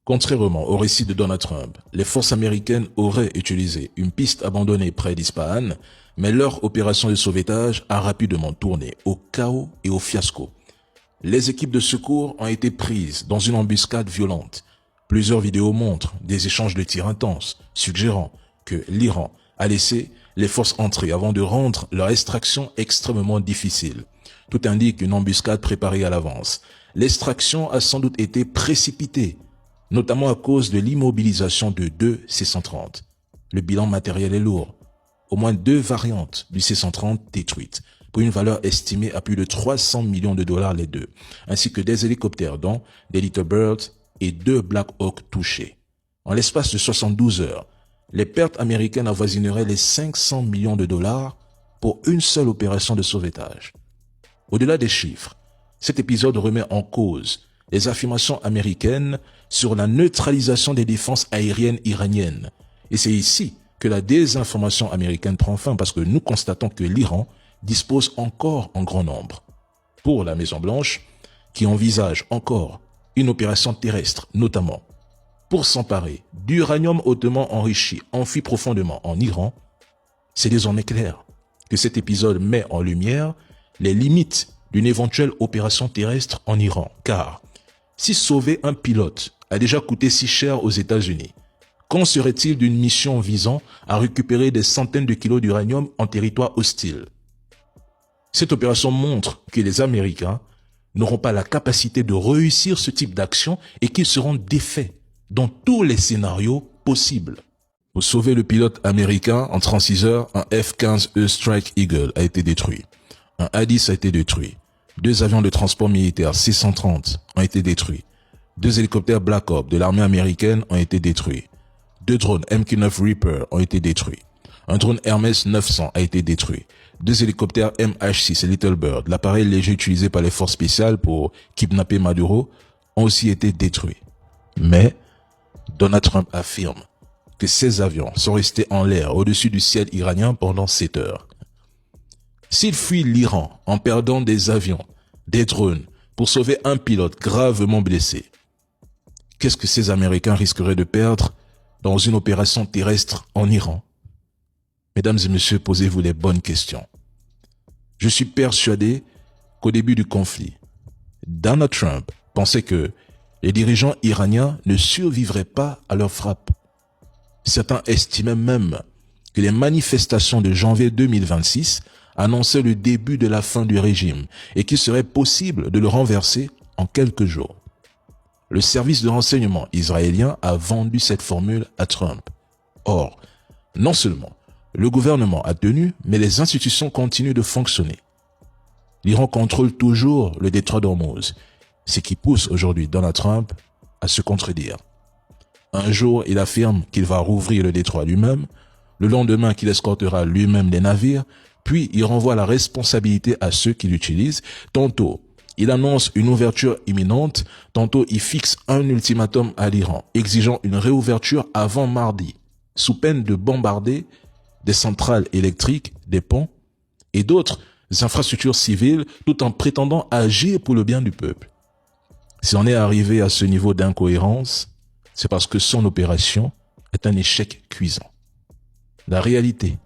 Contrairement au récit de Donald Trump, les forces américaines auraient utilisé une piste abandonnée près d'Ispahan, mais leur opération de sauvetage a rapidement tourné au chaos et au fiasco. Les équipes de secours ont été prises dans une embuscade violente. Plusieurs vidéos montrent des échanges de tirs intenses, suggérant que l'Iran a laissé les forces entrer avant de rendre leur extraction extrêmement difficile. Tout indique une embuscade préparée à l'avance. L'extraction a sans doute été précipitée, notamment à cause de l'immobilisation de 2 C-130. Le bilan matériel est lourd. Au moins 2 variantes du C-130 détruites, pour une valeur estimée à plus de 300 millions de dollars les deux, ainsi que des hélicoptères dont des Little Birds et 2 Black Hawk touchés. En l'espace de 72 heures, les pertes américaines avoisineraient les 500 millions de dollars pour une seule opération de sauvetage. Au-delà des chiffres, cet épisode remet en cause les affirmations américaines sur la neutralisation des défenses aériennes iraniennes. Et c'est ici que la désinformation américaine prend fin parce que nous constatons que l'Iran dispose encore en grand nombre. Pour la Maison-Blanche, qui envisage encore une opération terrestre, notamment pour s'emparer d'uranium hautement enrichi, enfui profondément en Iran, c'est désormais clair que cet épisode met en lumière les limites d'une éventuelle opération terrestre en Iran. Car si sauver un pilote a déjà coûté si cher aux États-Unis, qu'en serait-il d'une mission visant à récupérer des centaines de kilos d'uranium en territoire hostile? Cette opération montre que les Américains n'auront pas la capacité de réussir ce type d'action et qu'ils seront défaits dans tous les scénarios possibles. Pour sauver le pilote américain, en 36 heures, un F-15E Strike Eagle a été détruit. Un A-10 a été détruit. 2 avions de transport militaire C-130 ont été détruits. 2 hélicoptères Black Hawk de l'armée américaine ont été détruits. 2 drones MQ-9 Reaper ont été détruits. Un drone Hermes 900 a été détruit. 2 hélicoptères MH-6 et Little Bird, l'appareil léger utilisé par les forces spéciales pour kidnapper Maduro, ont aussi été détruits. Mais Donald Trump affirme que ces avions sont restés en l'air au-dessus du ciel iranien pendant 7 heures. S'il fuit l'Iran en perdant des avions, des drones, pour sauver un pilote gravement blessé, qu'est-ce que ces Américains risqueraient de perdre dans une opération terrestre en Iran? Mesdames et messieurs, posez-vous les bonnes questions. Je suis persuadé qu'au début du conflit, Donald Trump pensait que les dirigeants iraniens ne survivraient pas à leur frappe. Certains estimaient même que les manifestations de janvier 2026 annonçaient le début de la fin du régime et qu'il serait possible de le renverser en quelques jours. Le service de renseignement israélien a vendu cette formule à Trump. Or, non seulement le gouvernement a tenu, mais les institutions continuent de fonctionner. L'Iran contrôle toujours le détroit d'Ormuz, ce qui pousse aujourd'hui Donald Trump à se contredire. Un jour, il affirme qu'il va rouvrir le détroit lui-même, le lendemain qu'il escortera lui-même les navires, puis il renvoie la responsabilité à ceux qui l'utilisent. Tantôt, il annonce une ouverture imminente, tantôt il fixe un ultimatum à l'Iran, exigeant une réouverture avant mardi, sous peine de bombarder des centrales électriques, des ponts et d'autres infrastructures civiles, tout en prétendant agir pour le bien du peuple. Si on est arrivé à ce niveau d'incohérence, c'est parce que son opération est un échec cuisant. La réalité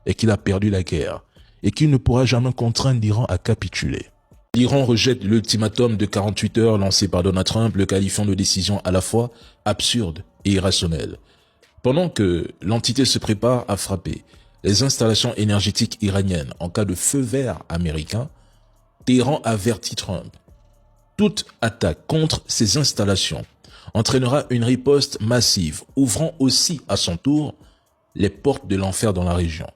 est qu'il a perdu la guerre et qu'il ne pourra jamais contraindre l'Iran à capituler. L'Iran rejette l'ultimatum de 48 heures lancé par Donald Trump, le qualifiant de décision à la fois absurde et irrationnelle. Pendant que l'entité se prépare à frapper les installations énergétiques iraniennes en cas de feu vert américain, Téhéran avertit Trump. Toute attaque contre ces installations entraînera une riposte massive, ouvrant aussi à son tour les portes de l'enfer dans la région.